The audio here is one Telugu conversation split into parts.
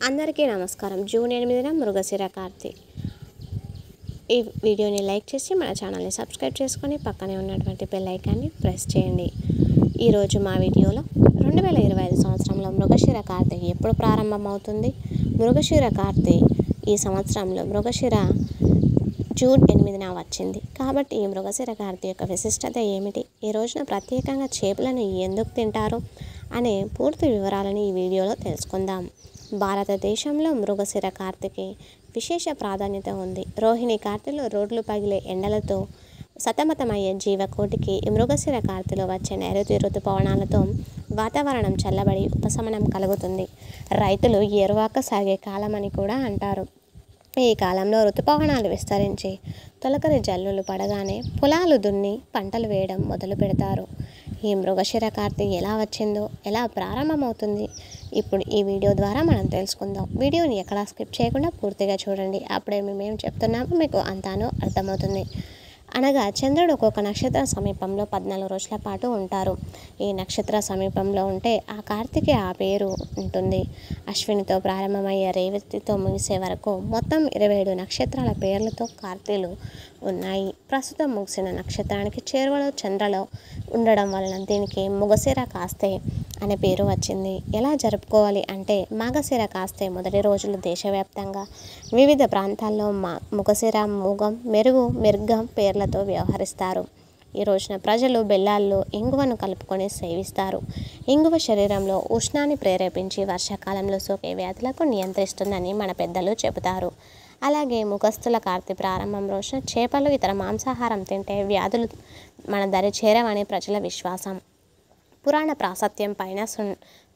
అందరికీ నమస్కారం. జూన్ 8న మృగశిర కార్తె. ఈ వీడియోని లైక్ చేసి మన ఛానల్ని సబ్స్క్రైబ్ చేసుకొని పక్కనే ఉన్నటువంటి బెల్ ఐకాన్ని ప్రెస్ చేయండి. ఈరోజు మా వీడియోలో 2025 సంవత్సరంలో మృగశిర కార్తె ఎప్పుడు ప్రారంభమవుతుంది? మృగశిర కార్తె ఈ సంవత్సరంలో మృగశిర జూన్ 8న వచ్చింది కాబట్టి ఈ మృగశిర కార్తె యొక్క విశిష్టత ఏమిటి, ఈ రోజున ప్రత్యేకంగా చేపలను ఎందుకు తింటారు అనే పూర్తి వివరాలను ఈ వీడియోలో తెలుసుకుందాం. భారతదేశంలో మృగశిర కార్తెకి విశేష ప్రాధాన్యత ఉంది. రోహిణి కార్తెలో రోడ్లు పగిలే ఎండలతో సతమతమయ్యే జీవకోటికి ఈ మృగశిర కార్తెలో వచ్చే నైరుతి ఋతుపవనాలతో వాతావరణం చల్లబడి ఉపశమనం కలుగుతుంది. రైతులు ఏరువాక సాగే కాలమని కూడా అంటారు. ఈ కాలంలో ఋతుపవనాలు విస్తరించి తొలకరి జల్లులు పడగానే పొలాలు దున్ని పంటలు వేయడం మొదలు పెడతారు. ఈ మృగశిర కార్తె ఎలా వచ్చిందో, ఎలా ప్రారంభమవుతుంది ఇప్పుడు ఈ వీడియో ద్వారా మనం తెలుసుకుందాం. వీడియోని ఎక్కడా స్కిప్ చేయకుండా పూర్తిగా చూడండి. అప్పుడే మేము చెప్తున్నాము మీకు అంతాను అర్థమవుతుంది. అనగా చంద్రుడు ఒక్కొక్క నక్షత్ర సమీపంలో 14 రోజుల పాటు ఉంటారు. ఈ నక్షత్ర సమీపంలో ఉంటే ఆ కార్తెకి ఆ పేరు ఉంటుంది. అశ్వినితో ప్రారంభమయ్యే రేవతితో ముగిసే వరకు మొత్తం 27 నక్షత్రాల పేర్లతో కార్తెలు ఉన్నాయి. ప్రస్తుతం ముగిసిన నక్షత్రానికి చేరువలో చంద్రలో ఉండడం వలన దీనికి మృగశిర కార్తె అనే పేరు వచ్చింది. ఎలా జరుపుకోవాలి అంటే, మాఘశిర కార్తె మొదటి రోజులు దేశవ్యాప్తంగా వివిధ ప్రాంతాల్లో మృగశిర, మూగం, మెరుగం పేర్లతో వ్యవహరిస్తారు. ఈ రోజున ప్రజలు బెల్లాల్లో ఇంగువను కలుపుకొని సేవిస్తారు. ఇంగువ శరీరంలో ఉష్ణాన్ని ప్రేరేపించి వర్షాకాలంలో సోకే వ్యాధులకు నియంత్రిస్తుందని మన పెద్దలు చెబుతారు. అలాగే మృగస్థుల కార్తె ప్రారంభం రోజున చేపలు, ఇతర మాంసాహారం తింటే వ్యాధులు మన దరి చేరవని ప్రజల విశ్వాసం. పురాణ ప్రాశస్త్యం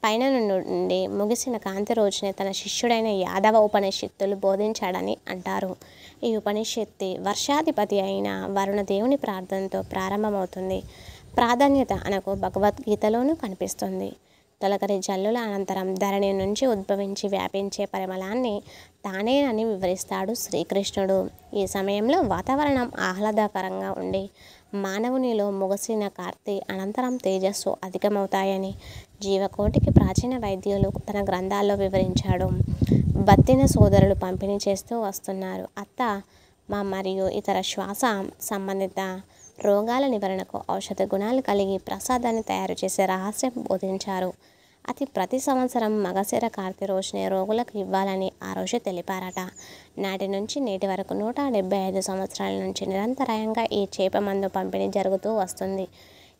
పైన నుండి ముగిసిన కాంతి రోజునే తన శిష్యుడైన యాదవ ఉపనిషత్తులు బోధించాడని అంటారు. ఈ ఉపనిషత్తు వర్షాధిపతి అయిన వరుణదేవుని ప్రార్థనతో ప్రారంభమవుతుంది. ప్రాధాన్యత అనకు భగవద్గీతలోనూ కనిపిస్తుంది. తొలకరి జల్లుల అనంతరం ధరణి నుంచి ఉద్భవించి వ్యాపించే పరిమళాన్ని తానేనని వివరిస్తాడు శ్రీకృష్ణుడు. ఈ సమయంలో వాతావరణం ఆహ్లాదకరంగా ఉండి మానవునిలో ముగిసిన కార్తె అనంతరం తేజస్సు అధికమవుతాయని జీవకోటికి ప్రాచీన వైద్యులు తన గ్రంథాల్లో వివరించాడు. బత్తిన సోదరులు పంపిణీ చేస్తూ వస్తున్నారు. మరియు ఇతర శ్వాస సంబంధిత రోగాల నివారణకు ఔషధ గుణాలు కలిగి ప్రసాదాన్ని తయారు చేసే రహస్యం బోధించారు. ప్రతి సంవత్సరం మగశిర కార్తె రోజునే రోగులకు ఇవ్వాలని ఆ రోజు తెలిపారట. నాటి నుంచి నేటి వరకు 175 సంవత్సరాల నుంచి నిరంతరాయంగా ఈ చేప మందు పంపిణీ జరుగుతూ వస్తుంది.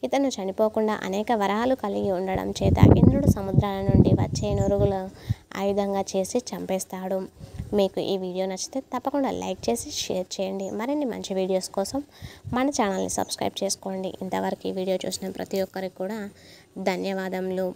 ఇతను చనిపోకుండా అనేక వరాలు కలిగి ఉండడం చేత ఇంద్రుడు సముద్రాల నుండి వచ్చే నురుగులు ఆయుధంగా చేసి చంపేస్తాడు. మీకు ఈ వీడియో నచ్చితే తప్పకుండా లైక్ చేసి షేర్ చేయండి. మరిన్ని మంచి వీడియోస్ కోసం మన ఛానల్ని సబ్స్క్రైబ్ చేసుకోండి. ఇంతవరకు ఈ వీడియో చూసిన ప్రతి ఒక్కరికి కూడా ధన్యవాదములు.